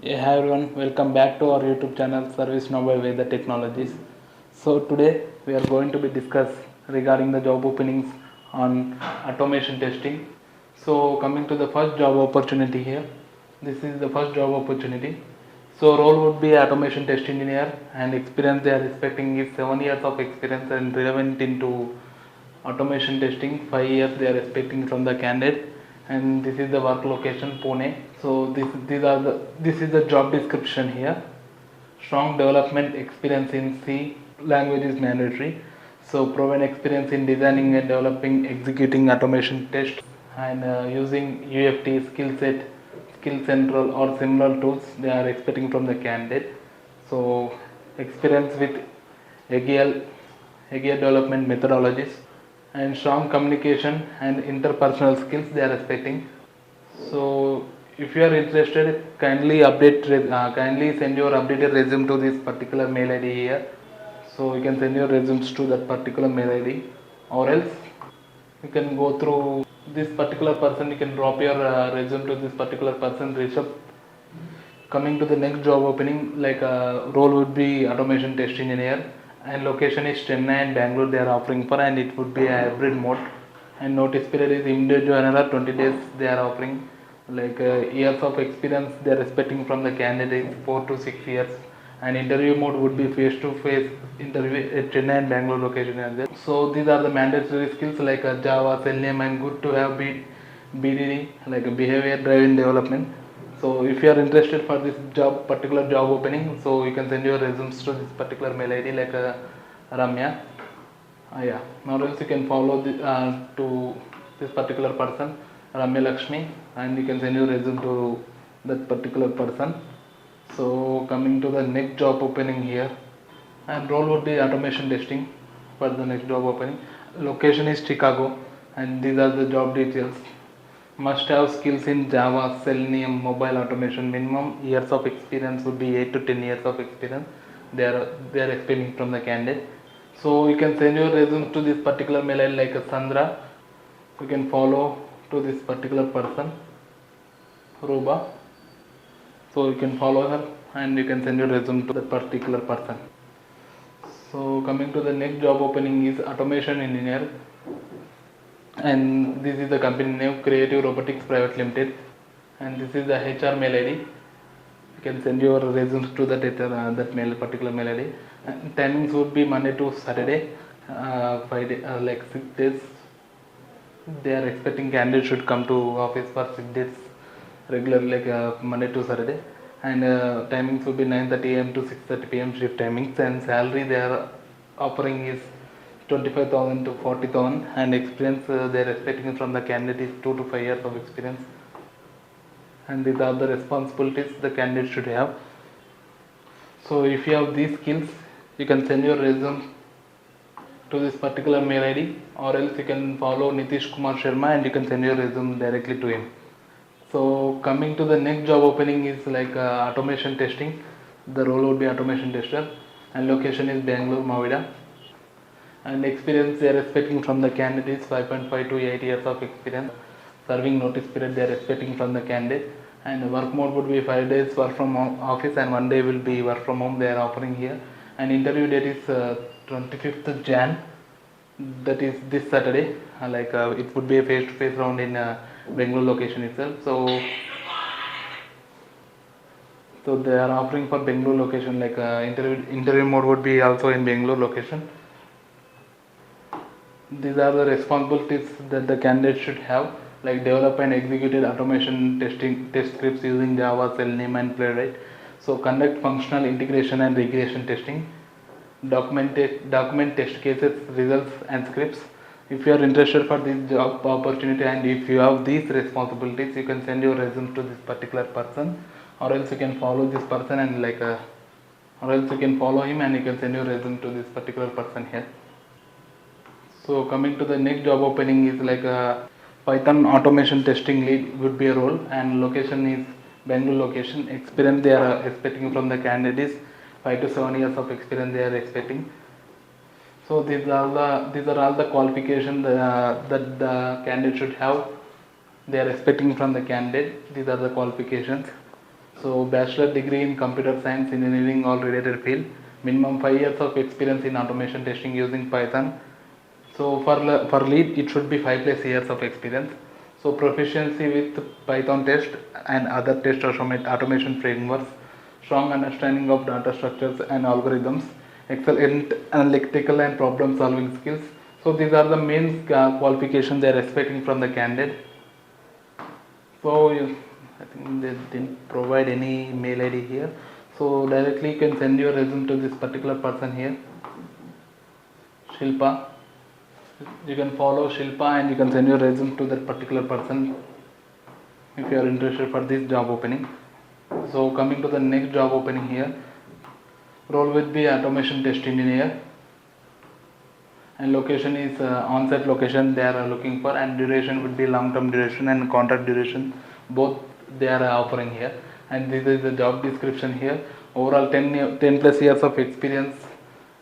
Hi everyone, welcome back to our YouTube channel ServiceNow by Veda Technologies. So today we are going to be discuss regarding the job openings on automation testing. So coming to the first job opportunity here, this is the first job opportunity. So role would be automation test engineer and experience they are expecting is 7 years of experience and relevant into automation testing. 5 years they are expecting from the candidate, and this is the work location Pune. So this is the job description here. Strong development experience in C language is mandatory. So proven experience in designing and developing, executing automation tests, and using UFT skill set, skill central or similar tools they are expecting from the candidate. So experience with agile development methodologies and strong communication and interpersonal skills they are expecting. So if you are interested, kindly send your updated resume to this particular mail ID here. So you can send your resumes to that particular mail ID, or else you can go through this particular person. You can drop your resume to this particular person, Rishabh. Coming to the next job opening, like role would be automation test engineer, and location is Chennai and Bangalore they are offering for, and it would be a hybrid mode, and notice period is immediate to another 20 days they are offering. Like years of experience they are expecting from the candidate 4 to 6 years, and interview mode would be face to face interview at Chennai and Bangalore location as well. So these are the mandatory skills like Java, Selenium, and good to have BDD like behavior driven development. So if you are interested for this particular job opening, so you can send your resumes to this particular mail ID like Ramya. Yeah. Now else you can follow to this particular person, Ramya Lakshmi, and you can send your resume to that particular person. So coming to the next job opening here, and role would be automation testing for the next job opening. Location is Chicago, and these are the job details. Must have skills in Java, Selenium, mobile automation. Minimum years of experience would be 8 to 10 years of experience. They are expecting from the candidate. So you can send your resume to this particular mail ID like Sandra. You can follow to this particular person, Ruba. So you can follow her and you can send your resume to that particular person. So coming to the next job opening is automation engineer, and this is the company name Creative Robotics Private Limited, and this is the HR mail ID. You can send your resumes to that particular mail ID. And timings would be Monday to Saturday, 5 like 6 days. They are expecting candidates should come to office for 6 days regularly, like Monday to Saturday, and timings would be 9:30 a.m. to 6:30 p.m. shift timings, and salary they are offering is 25,000 to 40,000, and experience they are expecting from the candidate is 2 to 5 years of experience, and these are the responsibilities the candidate should have. So if you have these skills, you can send your resume to this particular mail ID, or else you can follow Nitish Kumar Sharma and you can send your resume directly to him. So coming to the next job opening is like automation testing. The role would be automation tester, and location is Bangalore, Mavida. And experience they are expecting from the candidates 5.5 to 8 years of experience. Serving notice period they are expecting from the candidate, and work mode would be 5 days work from office and 1 day will be work from home they are offering here. And interview date is 25th Jan, that is this Saturday. It would be a face to face round in Bangalore location itself. So they are offering for Bangalore location, like interview mode would be also in Bangalore location. These are the responsibilities that the candidate should have, like develop and executed automation test scripts using Java, Selenium, and Playwright. So conduct functional integration and regression testing. Document test cases, results, and scripts. If you are interested for this job opportunity and if you have these responsibilities, you can send your resume to this particular person, or else you can follow this person and or else you can follow him and you can send your resume to this particular person here. So coming to the next job opening is like a Python automation testing lead would be a role, and location is Bangalore location. Experience they are expecting from the candidates 5 to 7 years of experience they are expecting. So these are all the qualifications that the candidate should have. They are expecting from the candidate. These are the qualifications. So bachelor degree in computer science, engineering or related field. Minimum 5 years of experience in automation testing using Python. So for lead it should be 5+ years of experience. So proficiency with Python test and other test automation frameworks, strong understanding of data structures and algorithms, excellent analytical and problem solving skills. So these are the main qualifications they are expecting from the candidate. So I think they didn't provide any mail ID here. So directly you can send your resume to this particular person here, Shilpa. You can follow Shilpa and you can send your resume to that particular person if you are interested for this job opening. So coming to the next job opening here, role will be automation test engineer, and location is on-site location they are looking for, and duration would be long-term duration and contract duration, both they are offering here. And this is the job description here. Overall 10+ years of experience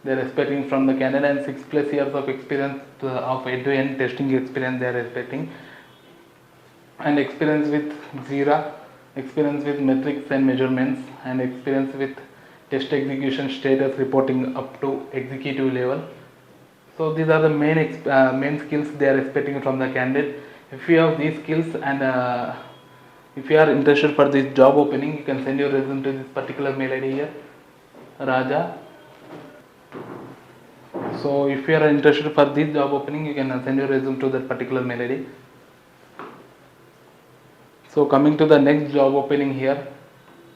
they are expecting from the candidate, and 6+ years of experience of end-to-end testing experience they are expecting, and experience with Jira, experience with metrics and measurements, and experience with test execution status reporting up to executive level. So these are the main skills they are expecting from the candidate. If you have these skills and if you are interested for this job opening, you can send your resume to this particular mail ID here, Raja. So if you are interested for this job opening, you can send your resume to that particular mail ID. So coming to the next job opening here,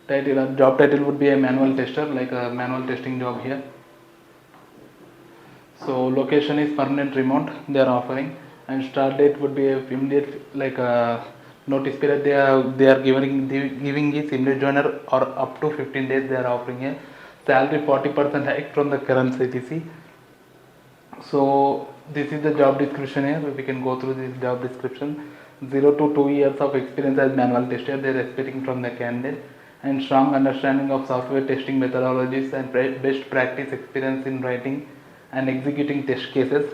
job title would be a manual tester, like a manual testing job here. So location is permanent remote they are offering, and start date would be a immediate, like a notice period they are giving is immediate joiner or up to 15 days they are offering a salary 40% hike from the current CTC. So this is the job description here. We can go through this job description. 0 to 2 years of experience as manual tester they are expecting from the candidate, and strong understanding of software testing methodologies and best practice experience in writing and executing test cases.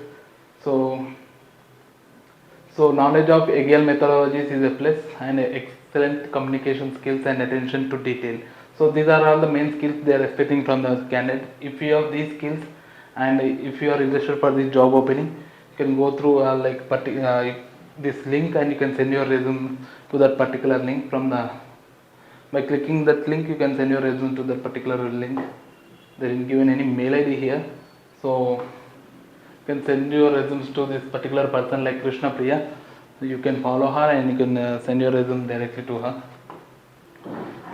So knowledge of agile methodologies is a plus, and excellent communication skills and attention to detail. So these are all the main skills they are expecting from the candidate. If you have these skills and if you are interested for this job opening, you can go through this link and you can send your resume to that particular link. By clicking that link you can send your resume to that particular link. They didn't given any mail ID here, so you can send your resumes to this particular person like Krishna Priya. You can follow her and you can send your resume directly to her.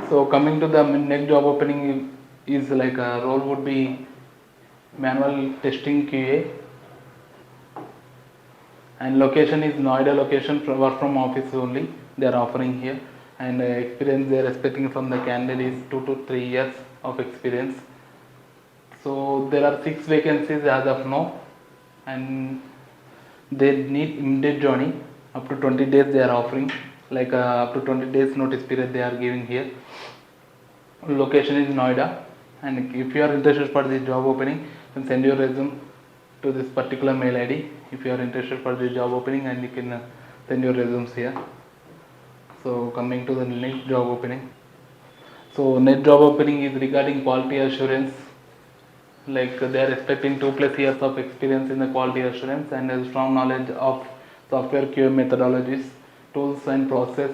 So coming to the next job opening is like a role would be manual testing QA, and location is Noida location, work from office only they are offering here, and experience they are expecting from the candidate is 2 to 3 years of experience. So there are 6 vacancies as of now, and they need immediate joining. Up to 20 days they are offering, like up to 20 days notice period they are giving here. Location is Noida, and if you are interested for this job opening, you can send your resume to this particular mail ID if you are interested for this job opening, and you can send your resumes here. So coming to the next job opening. So next job opening is regarding quality assurance, like they are expecting 2+ years of experience in the quality assurance and a strong knowledge of software QA methodologies, tools and process,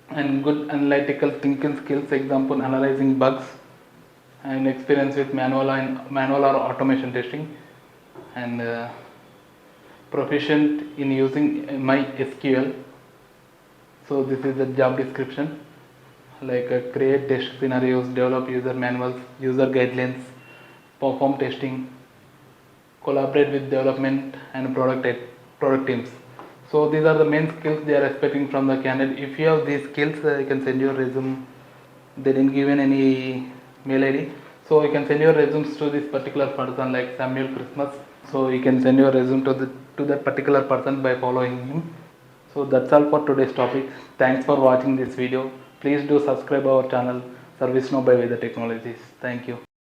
and good analytical thinking skills, example analyzing bugs, and experience with manual or automation testing, and proficient in using MySQL. So this is the job description, like create test scenarios, develop user manuals, user guidelines, perform testing, collaborate with development and product teams. So these are the main skills they are expecting from the candidate. If you have these skills, you can send your resume. They didn't give in any mail ID, so you can send your resumes to this particular person like Samuel Christmas. So you can send your resume to that particular person by following him. So that's all for today's topic. Thanks for watching this video. Please do subscribe our channel ServiceNow by Veda Technologies. Thank you.